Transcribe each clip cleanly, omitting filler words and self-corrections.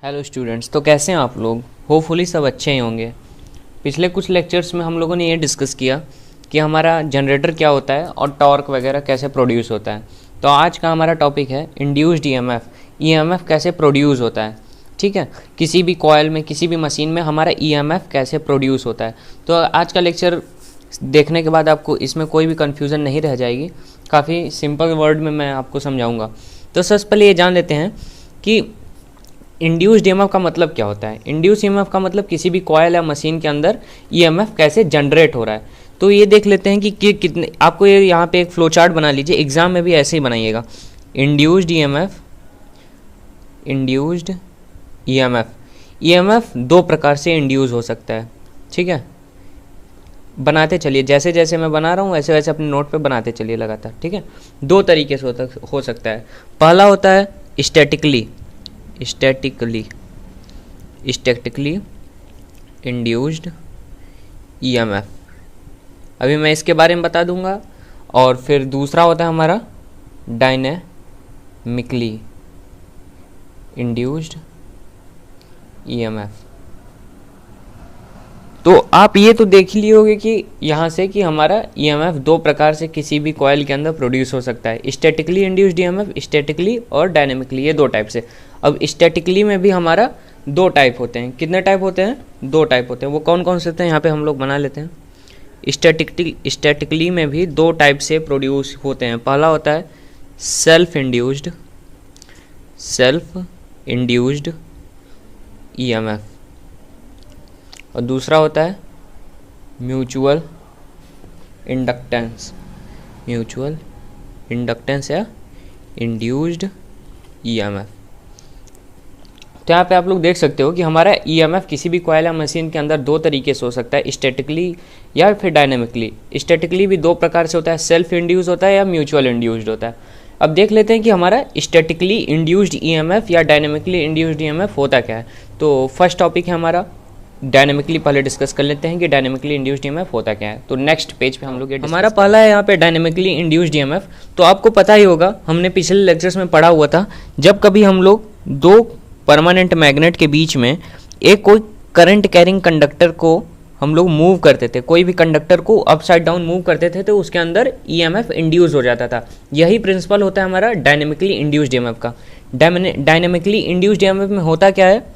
Hello students, तो कैसे हैं आप लोग। होपफुली सब अच्छे ही होंगे। पिछले कुछ लेक्चर्स में हम लोगों ने ये डिस्कस किया कि हमारा जनरेटर क्या होता है और टॉर्क वगैरह कैसे प्रोड्यूस होता है। तो आज का हमारा टॉपिक है इंड्यूस्ड ईएमएफ। ईएमएफ कैसे प्रोड्यूस होता है, ठीक है। किसी भी कॉइल में, किसी भी मशीन में हमारा ईएमएफ कैसे प्रोड्यूस होता है। तो आज का लेक्चर देखने के बाद आपको इसमें कोई भी कन्फ्यूज़न नहीं रह जाएगी। काफ़ी सिंपल वर्ड में मैं आपको समझाऊँगा। तो सबसे पहले ये जान लेते हैं कि इंड्यूस्ड ईएमएफ का मतलब क्या होता है। इंड्यूस ईएमएफ का मतलब किसी भी कॉइल या मशीन के अंदर ईएमएफ कैसे जनरेट हो रहा है। तो ये देख लेते हैं कि कितने, आपको ये यहाँ पे एक फ्लो चार्ट बना लीजिए, एग्जाम में भी ऐसे ही बनाइएगा। Induced EMF, induced EMF, EMF दो प्रकार से इंड्यूस हो सकता है, ठीक है। बनाते चलिए, जैसे जैसे मैं बना रहा हूँ वैसे वैसे अपने नोट पे बनाते चलिए लगातार, ठीक है। दो तरीके से हो सकता है। पहला होता है स्टैटिकली इंड्यूस्ड ईएमएफ। अभी मैं इसके बारे में बता दूंगा। और फिर दूसरा होता है हमारा डायनेमिकली इंड्यूस्ड ईएमएफ। तो आप ये तो देख ही लिए होंगे कि यहाँ से कि हमारा ईएमएफ दो प्रकार से किसी भी कॉइल के अंदर प्रोड्यूस हो सकता है। स्टैटिकली इंड्यूस्ड ईएमएफ, स्टैटिकली और डायनेमिकली, ये दो टाइप से। अब स्टैटिकली में भी हमारा दो टाइप होते हैं। कितने टाइप होते हैं? दो टाइप होते हैं। वो कौन कौन से होते हैं यहाँ पे हम लोग बना लेते हैं। स्टैटिकली में भी दो टाइप से प्रोड्यूस होते हैं। पहला होता है सेल्फ इंड्यूस्ड ईएमएफ और दूसरा होता है म्यूचुअल इंडक्टेंस या इंड्यूस्ड ईएमएफ। तो यहाँ पे आप लोग देख सकते हो कि हमारा ईएमएफ किसी भी कॉइल या मशीन के अंदर दो तरीके से हो सकता है, स्टैटिकली या फिर डायनेमिकली। स्टैटिकली भी दो प्रकार से होता है, सेल्फ इंड्यूस होता है या म्यूचुअल इंड्यूस्ड होता है। अब देख लेते हैं कि हमारा स्टैटिकली इंड्यूस्ड ईएमएफ या डायनेमिकली इंड्यूस्ड ईएमएफ होता क्या है। तो फर्स्ट टॉपिक है हमारा डायनेमिकली। पहले डिस्कस कर लेते हैं कि डायनेमिकली इंड्यूस्ड ईएमएफ होता क्या है। तो नेक्स्ट पेज पे हम लोग ये हमारा पहला है यहाँ पे डायनेमिकली इंड्यूस्ड ईएमएफ। तो आपको पता ही होगा, हमने पिछले लेक्चर्स में पढ़ा हुआ था, जब कभी हम लोग दो परमानेंट मैग्नेट के बीच में एक कोई करंट कैरिंग कंडक्टर को हम लोग मूव करते थे, कोई भी कंडक्टर को अपसाइड डाउन मूव करते थे, तो उसके अंदर ईएमएफ इंड्यूस हो जाता था। यही प्रिंसिपल होता है हमारा डायनेमिकली इंड्यूस्ड ईएमएफ का। डायनेमिकली इंड्यूस्ड ईएमएफ में होता क्या है,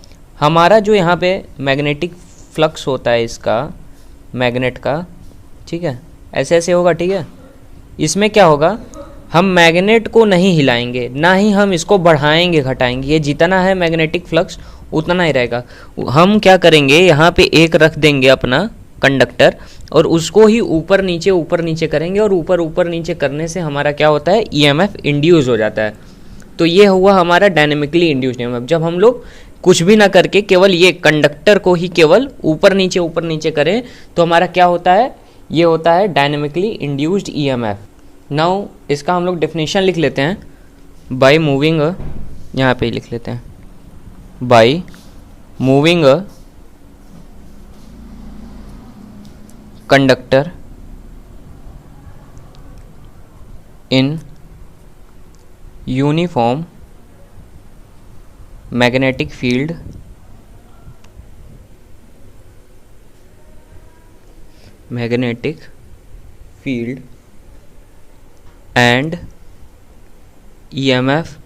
हमारा जो यहाँ पे मैग्नेटिक फ्लक्स होता है इसका, मैग्नेट का, ठीक है, ऐसे ऐसे होगा, ठीक है। इसमें क्या होगा, हम मैग्नेट को नहीं हिलाएंगे, ना ही हम इसको बढ़ाएंगे घटाएंगे। ये जितना है मैग्नेटिक फ्लक्स उतना ही रहेगा। हम क्या करेंगे, यहाँ पे एक रख देंगे अपना कंडक्टर और उसको ही ऊपर नीचे करेंगे, और ऊपर नीचे करने से हमारा क्या होता है, ईएमएफ इंड्यूस हो जाता है। तो ये हुआ हमारा डायनेमिकली इंड्यूस्ड ईएमएफ। जब हम लोग कुछ भी ना करके केवल ये कंडक्टर को ही केवल ऊपर नीचे करें तो हमारा क्या होता है, ये होता है डायनेमिकली इंड्यूस्ड ईएमएफ। नाउ इसका हम लोग डेफिनेशन लिख लेते हैं। बाय मूविंग, यहाँ पे ही लिख लेते हैं, by moving conductor in uniform magnetic field and EMF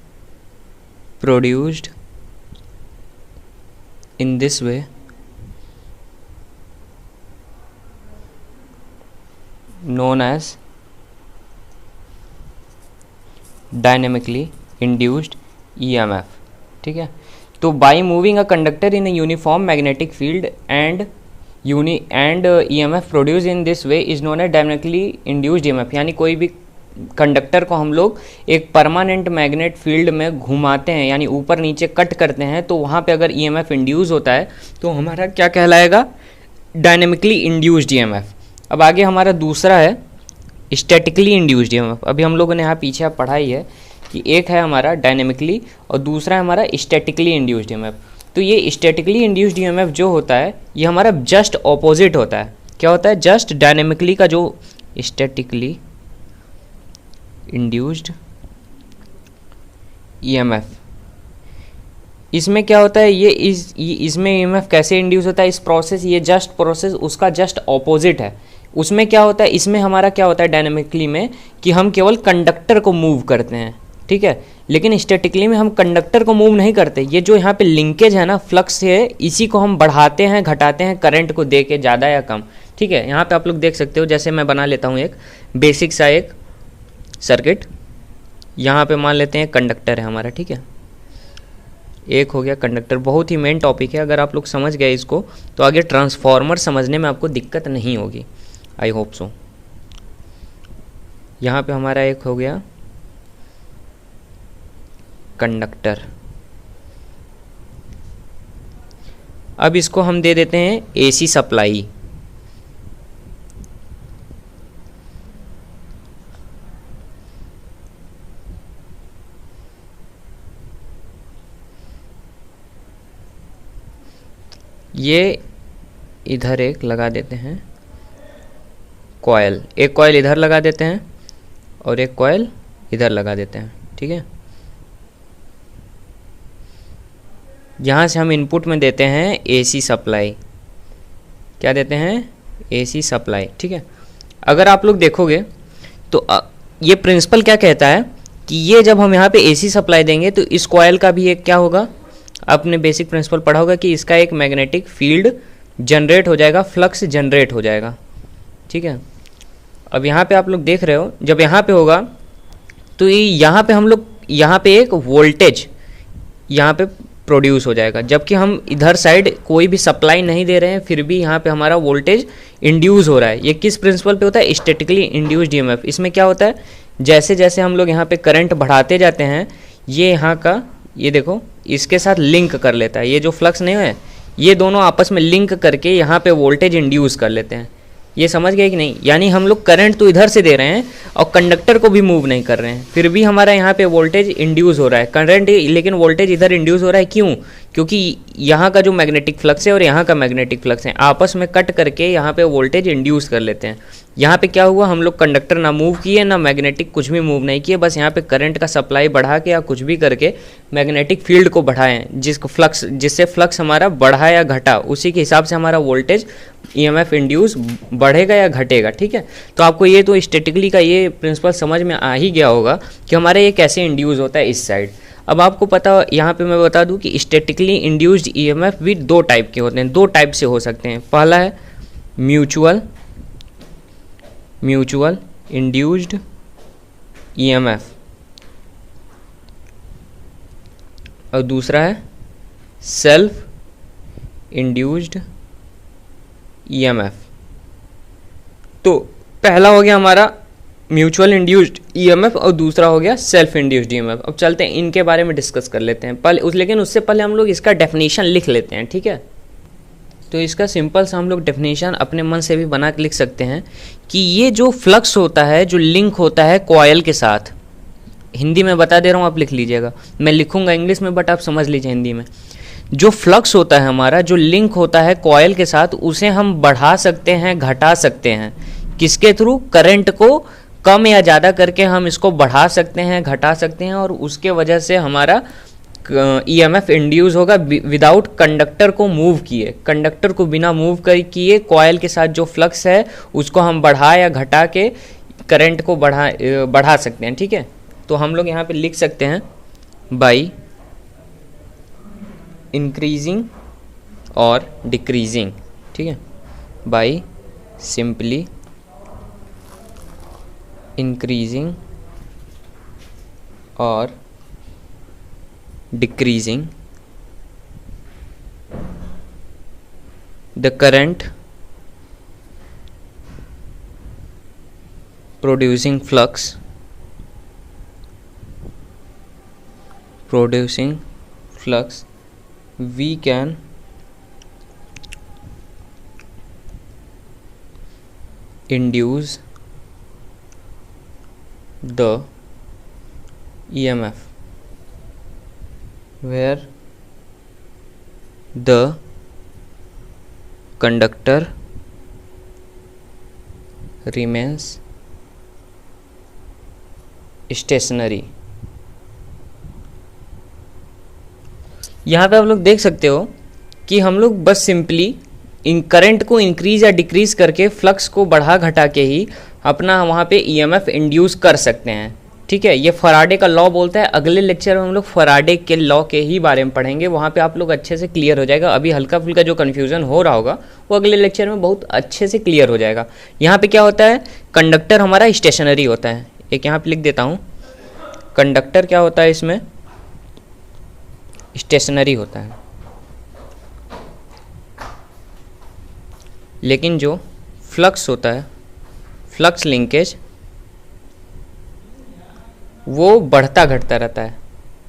produced in this way known as dynamically induced EMF, ठीक है। तो by moving a conductor in a uniform magnetic field and EMF produce in this way is known as dynamically induced EMF. यानी कोई भी conductor को हम लोग एक परमानेंट मैग्नेट फील्ड में घुमाते हैं, यानी ऊपर नीचे कट करते हैं, तो वहाँ पे अगर ईएमएफ इंड्यूस होता है तो हमारा क्या कहलाएगा, डायनेमिकली इंड्यूस्ड ईएमएफ। अब आगे हमारा दूसरा है स्टैटिकली इंड्यूस्ड ईएमएफ। अभी हम लोगों ने यहाँ पीछे पढ़ा ही है कि एक है हमारा डायनेमिकली और दूसरा है हमारा स्टैटिकली इंड्यूस्ड ईएमएफ। तो ये स्टैटिकली इंड्यूस्ड ईएमएफ जो होता है ये हमारा जस्ट ऑपोजिट होता है। क्या होता है, जस्ट डायनेमिकली का जो स्टैटिकली इंड्यूस्ड ईएमएफ, इसमें क्या होता है, इसमें ईएमएफ कैसे इंड्यूस होता है, इस प्रोसेस, ये जस्ट प्रोसेस उसका जस्ट ऑपोजिट है। उसमें क्या होता है, इसमें हमारा क्या होता है डायनेमिकली में, कि हम केवल कंडक्टर को मूव करते हैं, ठीक है, लेकिन स्टैटिकली में हम कंडक्टर को मूव नहीं करते। ये जो यहाँ पे लिंकेज है ना, फ्लक्स है, इसी को हम बढ़ाते हैं घटाते हैं करंट को दे के, ज़्यादा या कम, ठीक है। यहाँ पे आप लोग देख सकते हो, जैसे मैं बना लेता हूँ एक बेसिक सा एक सर्किट। यहाँ पे मान लेते हैं कंडक्टर है हमारा, ठीक है, एक हो गया कंडक्टर। बहुत ही मेन टॉपिक है, अगर आप लोग समझ गए इसको तो आगे ट्रांसफॉर्मर समझने में आपको दिक्कत नहीं होगी, आई होप सो। यहाँ पे हमारा एक हो गया कंडक्टर। अब इसको हम दे देते हैं एसी सप्लाई। ये इधर एक लगा देते हैं कॉयल, एक कॉयल इधर लगा देते हैं और एक कॉयल इधर लगा देते हैं, ठीक है। यहाँ से हम इनपुट में देते हैं एसी सप्लाई। क्या देते हैं, एसी सप्लाई, ठीक है। अगर आप लोग देखोगे तो ये प्रिंसिपल क्या कहता है कि ये जब हम यहाँ पे एसी सप्लाई देंगे तो इस कॉयल का भी एक क्या होगा, आपने बेसिक प्रिंसिपल पढ़ा होगा कि इसका एक मैग्नेटिक फील्ड जनरेट हो जाएगा, फ्लक्स जनरेट हो जाएगा, ठीक है। अब यहाँ पे आप लोग देख रहे हो, जब यहाँ पे होगा तो यहाँ पे हम लोग, यहाँ पे एक वोल्टेज यहाँ पे प्रोड्यूस हो जाएगा, जबकि हम इधर साइड कोई भी सप्लाई नहीं दे रहे हैं, फिर भी यहाँ पे हमारा वोल्टेज इंड्यूस हो रहा है। ये किस प्रिंसिपल पे होता है, स्टैटिकली इंड्यूस्ड ईएमएफ। इसमें क्या होता है, जैसे जैसे हम लोग यहाँ पे करंट बढ़ाते जाते हैं, ये यहाँ का, ये देखो, इसके साथ लिंक कर लेता है, ये जो फ्लक्स नहीं है, ये दोनों आपस में लिंक करके यहाँ पे वोल्टेज इंड्यूस कर लेते हैं। ये समझ गए कि नहीं, यानी हम लोग करंट तो इधर से दे रहे हैं और कंडक्टर को भी मूव नहीं कर रहे हैं, फिर भी हमारा यहाँ पे वोल्टेज इंड्यूस हो रहा है, करंट, लेकिन वोल्टेज इधर इंड्यूस हो रहा है। क्यों, क्योंकि यहाँ का जो मैग्नेटिक फ्लक्स है और यहाँ का मैग्नेटिक फ्लक्स है आपस में कट करके यहाँ पे वोल्टेज इंड्यूस कर लेते हैं। यहाँ पे क्या हुआ, हम लोग कंडक्टर ना मूव किए ना मैग्नेटिक कुछ भी मूव नहीं किए, बस यहाँ पे करंट का सप्लाई बढ़ा के या कुछ भी करके मैग्नेटिक फील्ड को बढ़ाएं, जिससे फ्लक्स हमारा बढ़ा या घटा, उसी के हिसाब से हमारा वोल्टेज ईएमएफ इंड्यूस बढ़ेगा या घटेगा, ठीक है। तो आपको ये तो स्टैटिकली का ये प्रिंसिपल समझ में आ ही गया होगा कि हमारा ये कैसे इंड्यूस होता है इस साइड। अब आपको पता, यहाँ पे मैं बता दूं कि स्टैटिकली इंड्यूस्ड ईएमएफ भी दो टाइप के होते हैं, दो टाइप से हो सकते हैं। पहला है म्यूचुअल इंड्यूस्ड ईएमएफ और दूसरा है सेल्फ इंड्यूस्ड ईएमएफ। तो पहला हो गया हमारा म्यूचुअल इंड्यूस्ड ईएमएफ और दूसरा हो गया सेल्फ इंड्यूस्ड ईएमएफ। अब चलते हैं इनके बारे में डिस्कस कर लेते हैं लेकिन उससे पहले हम लोग इसका डेफिनेशन लिख लेते हैं, ठीक है। तो इसका सिंपल सा हम लोग डेफिनेशन अपने मन से भी बना के लिख सकते हैं कि ये जो फ्लक्स होता है, जो लिंक होता है कॉयल के साथ, हिंदी में बता दे रहा हूँ, आप लिख लीजिएगा, मैं लिखूंगा इंग्लिश में बट आप समझ लीजिए हिंदी में। जो फ्लक्स होता है हमारा, जो लिंक होता है कॉयल के साथ, उसे हम बढ़ा सकते हैं, घटा सकते हैं, किसके थ्रू, करंट को कम या ज़्यादा करके हम इसको बढ़ा सकते हैं, घटा सकते हैं, और उसके वजह से हमारा ईएमएफ इंड्यूस होगा विदाउट कंडक्टर को मूव किए। कंडक्टर को बिना मूव किए कॉयल के साथ जो फ्लक्स है उसको हम बढ़ा या घटा के करंट को बढ़ा सकते हैं, ठीक है। तो हम लोग यहाँ पे लिख सकते हैं बाई इंक्रीजिंग और डिक्रीजिंग, ठीक है, बाई सिंपली इंक्रीजिंग और decreasing the current producing flux we can induce the EMF where the conductor remains stationary। यहाँ पे आप लोग देख सकते हो कि हम लोग बस सिंपली इन करंट को इंक्रीज या डिक्रीज करके फ्लक्स को बढ़ा घटा के ही अपना वहाँ पे ईएमएफ इंड्यूस कर सकते हैं। ठीक है, ये फराडे का लॉ बोलता है। अगले लेक्चर में हम लोग फराडे के लॉ के ही बारे में पढ़ेंगे, वहाँ पे आप लोग अच्छे से क्लियर हो जाएगा। अभी हल्का फुल्का जो कन्फ्यूजन हो रहा होगा वो अगले लेक्चर में बहुत अच्छे से क्लियर हो जाएगा। यहाँ पे क्या होता है, कंडक्टर हमारा स्टेशनरी होता है। एक यहाँ पे लिख देता हूँ, कंडक्टर क्या होता है, इसमें स्टेशनरी होता है। लेकिन जो फ्लक्स होता है, फ्लक्स लिंकेज, वो बढ़ता घटता रहता है,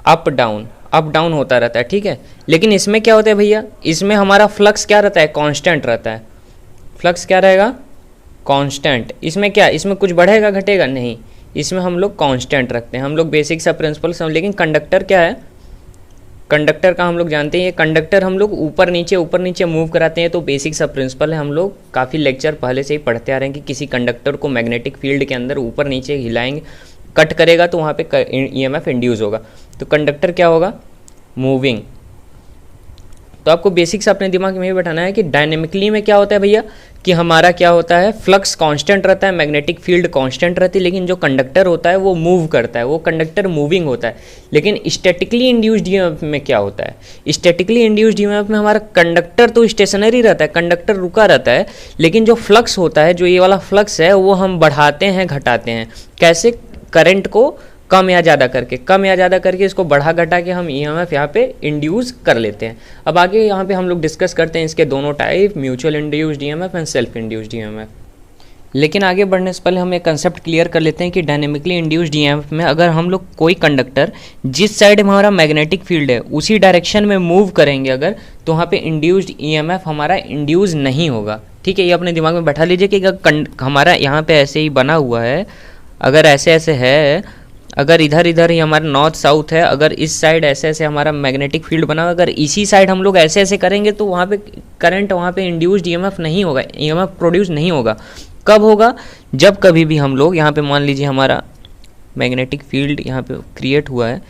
अप डाउन होता रहता है। ठीक है, लेकिन इसमें क्या होता है भैया, इसमें हमारा फ्लक्स क्या रहता है, कांस्टेंट रहता है। फ्लक्स क्या रहेगा, कांस्टेंट। इसमें क्या, इसमें कुछ बढ़ेगा घटेगा नहीं, इसमें हम लोग कांस्टेंट रखते हैं। हम लोग बेसिक सा प्रिंसिपल समझ। लेकिन कंडक्टर क्या है, कंडक्टर का हम लोग जानते हैं, कंडक्टर हम लोग ऊपर नीचे मूव कराते हैं। तो बेसिक सा प्रिंसिपल है, हम लोग काफ़ी लेक्चर पहले से ही पढ़ते आ रहे हैं कि किसी कंडक्टर को मैग्नेटिक फील्ड के अंदर ऊपर नीचे हिलाएंगे, कट करेगा तो वहाँ पे ईएमएफ इंड्यूस होगा। तो कंडक्टर क्या होगा, मूविंग। तो आपको बेसिक्स अपने दिमाग में ये बैठाना है कि डायनेमिकली में क्या होता है भैया, कि हमारा क्या होता है, फ्लक्स कांस्टेंट रहता है, मैग्नेटिक फील्ड कांस्टेंट रहती है, लेकिन जो कंडक्टर होता है वो मूव करता है, वो कंडक्टर मूविंग होता है। लेकिन स्टैटिकली इंड्यूस्ड ईएमएफ में क्या होता है, स्टैटिकली इंड्यूस्ड ईएमएफ में हमारा कंडक्टर तो स्टेशनरी रहता है, कंडक्टर रुका रहता है, लेकिन जो फ्लक्स होता है, जो ये वाला फ्लक्स है, वो हम बढ़ाते हैं घटाते हैं। कैसे, करंट को कम या ज़्यादा करके इसको बढ़ा घटा के हम ईएमएफ यहाँ पे इंड्यूस कर लेते हैं। अब आगे यहाँ पे हम लोग डिस्कस करते हैं इसके दोनों type, mutual induced EMF and self induced EMF. लेकिन आगे बढ़ने से पहले हम एक कंसेप्ट क्लियर कर लेते हैं कि डायनेमिकली इंड्यूस्ड ईएमएफ में अगर हम लोग कोई कंडक्टर जिस साइड में हमारा मैग्नेटिक फील्ड है उसी डायरेक्शन में मूव करेंगे अगर, तो वहाँ पे इंड्यूस्ड ईएमएफ हमारा इंड्यूस नहीं होगा। ठीक है, ये अपने दिमाग में बैठा लीजिए कि अगर हमारा यहाँ पे ऐसे ही बना हुआ है, अगर ऐसे ऐसे है, अगर इधर इधर ही हमारा नॉर्थ साउथ है, अगर इस साइड ऐसे ऐसे हमारा मैग्नेटिक फील्ड बना हुआ, अगर इसी साइड हम लोग ऐसे ऐसे करेंगे तो वहाँ पे करंट, वहाँ पे इंड्यूस्ड ईएमएफ नहीं होगा, ईएमएफ प्रोड्यूस नहीं होगा। कब होगा, जब कभी भी हम लोग यहाँ पे मान लीजिए हमारा मैग्नेटिक फील्ड यहाँ पे क्रिएट हुआ है,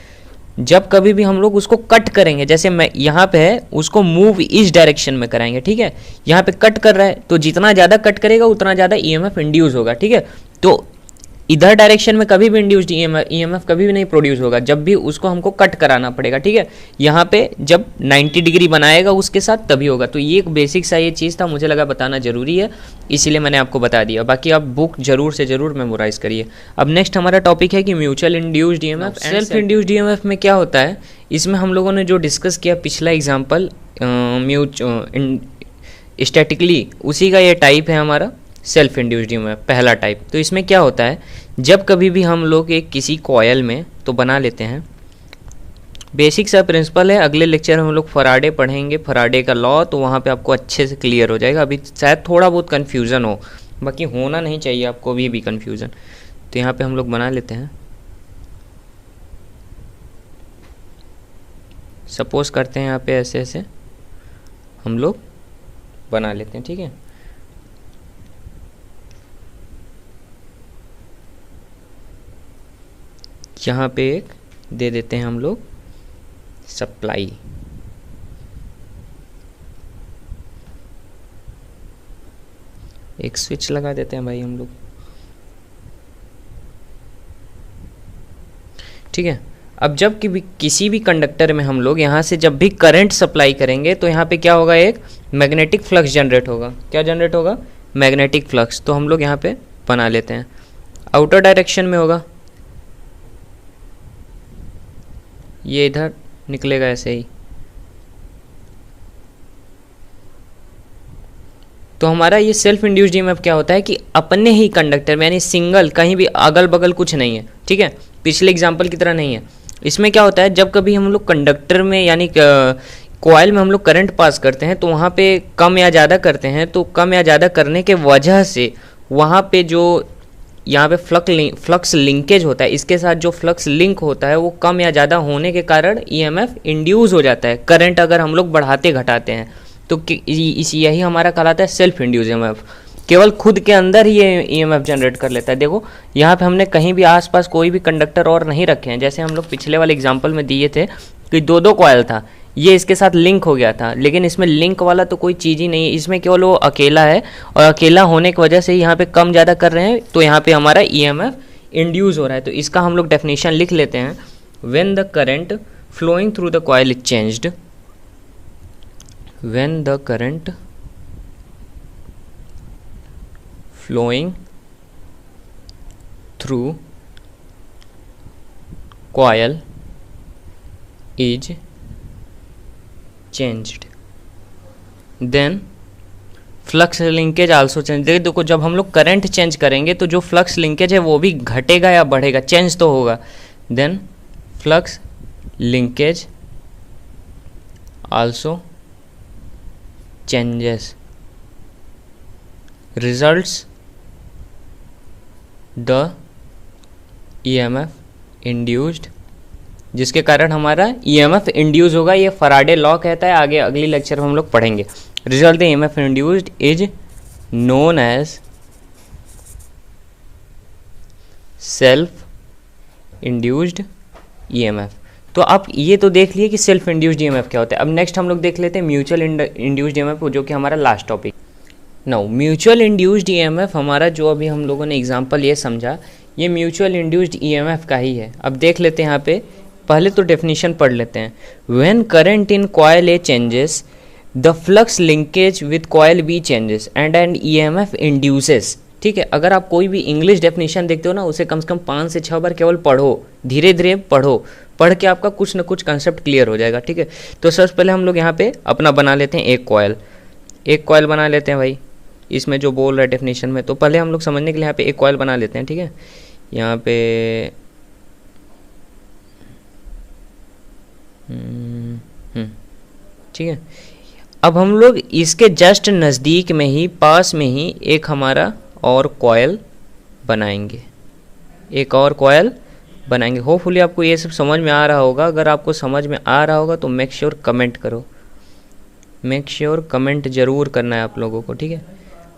जब कभी भी हम लोग उसको कट करेंगे, जैसे मैं यहाँ पे है उसको मूव इस डायरेक्शन में कराएंगे। ठीक है, यहाँ पे कट कर रहा है तो जितना ज़्यादा कट करेगा उतना ज़्यादा ईएमएफ इंड्यूस होगा। ठीक है, तो इधर डायरेक्शन में कभी भी इंड्यूस्ड ईएमएफ कभी भी नहीं प्रोड्यूस होगा, जब भी उसको हमको कट कराना पड़ेगा। ठीक है, यहाँ पे जब 90 डिग्री बनाएगा उसके साथ तभी होगा। तो ये एक बेसिक सा ये चीज़ था, मुझे लगा बताना जरूरी है, इसीलिए मैंने आपको बता दिया। बाकी आप बुक जरूर से जरूर मेमोराइज करिए। अब नेक्स्ट हमारा टॉपिक है कि mutual induced EMF. Self induced EMF में क्या होता है, इसमें हम लोगों ने जो डिस्कस किया पिछला एग्जाम्पल स्टैटिकली, उसी का ये टाइप है हमारा सेल्फ इंड्यूस्ड ईएमएफ, पहला टाइप। तो इसमें क्या होता है, जब कभी भी हम लोग एक किसी कॉयल में तो बना लेते हैं, बेसिक सा प्रिंसिपल है, अगले लेक्चर में हम लोग फराडे पढ़ेंगे, फराडे का लॉ, तो वहाँ पे आपको अच्छे से क्लियर हो जाएगा। अभी शायद थोड़ा बहुत कन्फ्यूज़न हो, बाकी होना नहीं चाहिए आपको भी कन्फ्यूज़न। तो यहाँ पे हम लोग बना लेते हैं, सपोज करते हैं यहाँ पे ऐसे ऐसे हम लोग बना लेते हैं। ठीक है, यहाँ पे एक दे देते हैं हम लोग सप्लाई, एक स्विच लगा देते हैं भाई हम लोग। ठीक है, अब जब किसी भी कंडक्टर में हम लोग यहाँ से जब भी करंट सप्लाई करेंगे तो यहाँ पे क्या होगा, एक मैग्नेटिक फ्लक्स जनरेट होगा। क्या जनरेट होगा, मैग्नेटिक फ्लक्स। तो हम लोग यहाँ पे बना लेते हैं, आउटर डायरेक्शन में होगा, ये इधर निकलेगा ऐसे ही। तो हमारा ये सेल्फ इंड्यूस्ड ईएमएफ क्या होता है कि अपने ही कंडक्टर में, यानी सिंगल, कहीं भी अगल बगल कुछ नहीं है। ठीक है, पिछले एग्जाम्पल की तरह नहीं है। इसमें क्या होता है, जब कभी हम लोग कंडक्टर में यानी कॉइल में हम लोग करंट पास करते हैं तो वहाँ पे कम या ज़्यादा करते हैं, तो कम या ज़्यादा करने के वजह से वहाँ पे जो यहाँ पे फ्लक्स लिंकेज होता है, इसके साथ जो फ्लक्स लिंक होता है वो कम या ज़्यादा होने के कारण ईएमएफ इंड्यूस हो जाता है। करंट अगर हम लोग बढ़ाते घटाते हैं तो यही हमारा कहलाता है सेल्फ इंड्यूस ईएमएफ। केवल खुद के अंदर ही ये ईएमएफ जनरेट कर लेता है। देखो यहाँ पे हमने कहीं भी आसपास कोई भी कंडक्टर और नहीं रखे हैं, जैसे हम लोग पिछले वाले एग्जाम्पल में दिए थे कि दो कॉयल था, ये इसके साथ लिंक हो गया था, लेकिन इसमें लिंक वाला तो कोई चीज़ ही नहीं है, इसमें केवल वो अकेला है और अकेला होने की वजह से यहाँ पे कम ज़्यादा कर रहे हैं, तो यहाँ पे हमारा ईएमएफ इंड्यूस हो रहा है। तो इसका हम लोग डेफिनेशन लिख लेते हैं, when the current flowing through the coil is changed, when the current flowing through coil is changed, then flux linkage also change. देखो जब हम लोग करंट चेंज करेंगे तो जो फ्लक्स लिंकेज है वो भी घटेगा या बढ़ेगा, चेंज तो होगा। Then flux linkage also changes, results the EMF induced, जिसके कारण हमारा ईएमएफ इंड्यूस होगा। ये फराडे लॉ कहता है, आगे अगली लेक्चर में हम लोग पढ़ेंगे। Result the EMF induced is known as self induced EMF. तो आप ये तो देख लिए कि सेल्फ इंड्यूस्ड ईएमएफ क्या होता है। अब नेक्स्ट हम लोग देख लेते हैं म्यूचुअल इंड्यूस्ड ईएमएफ, जो कि हमारा last topic. Now mutual induced EMF हमारा जो अभी हम लोगों ने एग्जांपल ये समझा, ये म्यूचुअल इंड्यूस्ड ईएमएफ का ही है। अब देख लेते हैं यहाँ पे, पहले तो डेफिनेशन पढ़ लेते हैं। When current in coil A changes the flux linkage with coil B changes and an EMF induces. ठीक है, अगर आप कोई भी इंग्लिश डेफिनेशन देखते हो ना, उसे कम से कम 5 से 6 बार केवल पढ़ो, धीरे धीरे पढ़ो, पढ़ के आपका कुछ ना कुछ कंसेप्ट क्लियर हो जाएगा। ठीक है, तो सबसे पहले हम लोग यहाँ पे अपना बना लेते हैं एक कॉइल बना लेते हैं भाई, इसमें जो बोल रहा है डेफिनेशन में। तो पहले हम लोग समझने के लिए यहाँ पे एक कॉइल बना लेते हैं। ठीक है, यहाँ पे ठीक है, अब हम लोग इसके जस्ट नज़दीक में ही, पास में ही एक हमारा और कॉइल बनाएंगे, एक और कॉइल बनाएंगे। होपफुली आपको ये सब समझ में आ रहा होगा। अगर आपको समझ में आ रहा होगा तो मेक श्योर कमेंट करो, मेक श्योर कमेंट जरूर करना है आप लोगों को। ठीक है,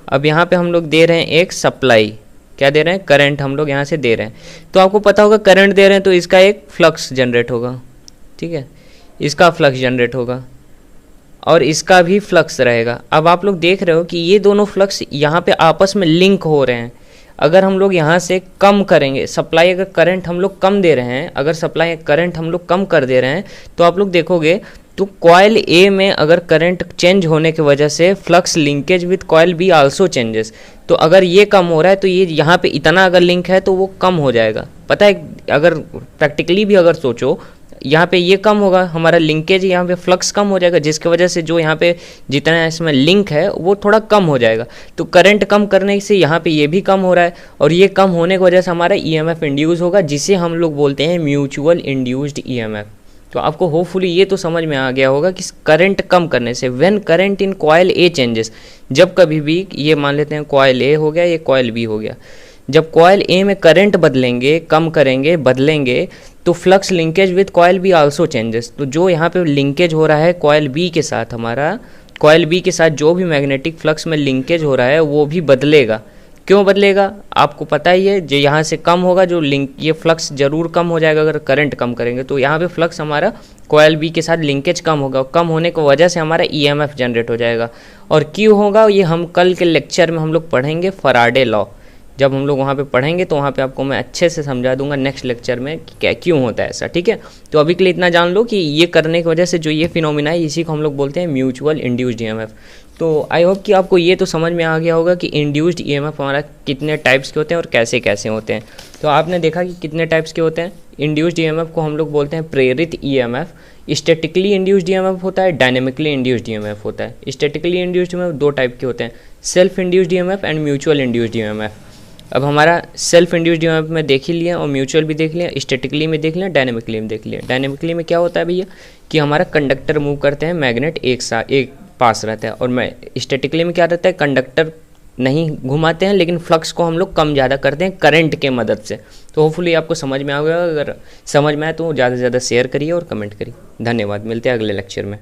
अब यहाँ पे हम लोग दे रहे हैं एक सप्लाई, क्या दे रहे हैं, करंट हम लोग यहाँ से दे रहे हैं। तो आपको पता होगा करंट दे रहे हैं तो इसका एक फ्लक्स जनरेट होगा। ठीक है, इसका फ्लक्स जनरेट होगा और इसका भी फ्लक्स रहेगा। अब आप लोग देख रहे हो कि ये दोनों फ्लक्स यहाँ पे आपस में लिंक हो रहे हैं। अगर हम लोग यहाँ से कम करेंगे सप्लाई, अगर करंट हम लोग कम दे रहे हैं, अगर सप्लाई करंट हम लोग कम कर दे रहे हैं, तो आप लोग देखोगे तो कॉइल ए में अगर करंट चेंज होने की वजह से flux linkage with coil be also changes. तो अगर ये कम हो रहा है तो ये यहाँ पे इतना अगर लिंक है तो वो कम हो जाएगा। पता है, अगर प्रैक्टिकली भी अगर सोचो, यहाँ पे ये कम होगा, हमारा लिंकेज यहाँ पे फ्लक्स कम हो जाएगा, जिसकी वजह से जो यहाँ पे जितना इसमें लिंक है वो थोड़ा कम हो जाएगा। तो करंट कम करने से यहाँ पे ये भी कम हो रहा है और ये कम होने की वजह से हमारा ईएमएफ इंड्यूस होगा, जिसे हम लोग बोलते हैं म्यूचुअल इंड्यूस्ड ईएमएफ। तो आपको होपफुली ये तो समझ में आ गया होगा कि करंट कम करने से, when current in coil A changes, जब कभी भी ये मान लेते हैं कॉइल ए हो गया, ये कॉइल बी हो गया, जब कॉइल ए में करंट बदलेंगे, कम करेंगे, बदलेंगे, तो flux linkage with coil be also changes. तो जो यहाँ पे लिंकेज हो रहा है कॉइल बी के साथ, हमारा कॉइल बी के साथ जो भी मैग्नेटिक फ्लक्स में लिंकेज हो रहा है वो भी बदलेगा। क्यों बदलेगा, आपको पता ही है, जो यहाँ से कम होगा, जो लिंक, ये फ्लक्स जरूर कम हो जाएगा अगर करंट कम करेंगे। तो यहाँ पे फ्लक्स हमारा कॉइल बी के साथ लिंकेज कम होगा, कम होने की वजह से हमारा ईएमएफ जनरेट हो जाएगा। और क्यों होगा ये हम कल के लेक्चर में हम लोग पढ़ेंगे, फराडे लॉ। जब हम लोग वहाँ पे पढ़ेंगे तो वहाँ पे आपको मैं अच्छे से समझा दूंगा नेक्स्ट लेक्चर में कि क्या क्यों होता है ऐसा। ठीक है, तो अभी के लिए इतना जान लो कि ये करने की वजह से जो ये फिनोमिना है, इसी को हम लोग बोलते हैं म्यूचुअल इंड्यूस्ड ईएमएफ। तो आई होप कि आपको ये तो समझ में आ गया होगा कि इंड्यूस्ड ईएमएफ हमारा कितने टाइप्स के होते हैं और कैसे कैसे होते हैं। तो आपने देखा कि कितने टाइप्स के होते हैं। इंड्यूस्ड ईएमएफ को हम लोग बोलते हैं प्रेरित ईएमएफ, स्टैटिकली इंड्यूस्ड ईएमएफ होता है, डायनेमिकली इंड्यूस्ड ईएमएफ होता है। स्टैटिकली इंड्यूस्ड ईएमएफ 2 टाइप के होते हैं, self induced EMF and mutual induced EMF. अब हमारा सेल्फ इंड्यूस्ड ईएमएफ में देख ही लिया और म्यूचुअल भी देख लिया, स्टैटिकली में देख लिया, डायनेमिकली में देख लिया। डायनेमिकली में क्या होता है भैया कि हमारा कंडक्टर मूव करते हैं, मैग्नेट एक पास रहता है। और स्टैटिकली में क्या रहता है, कंडक्टर नहीं घुमाते हैं लेकिन फ्लक्स को हम लोग कम ज़्यादा करते हैं करंट के मदद से। तो होपफुली आपको समझ में आ गया। अगर समझ में आए तो ज़्यादा से ज़्यादा शेयर करिए और कमेंट करिए। धन्यवाद, मिलते हैं अगले लेक्चर में।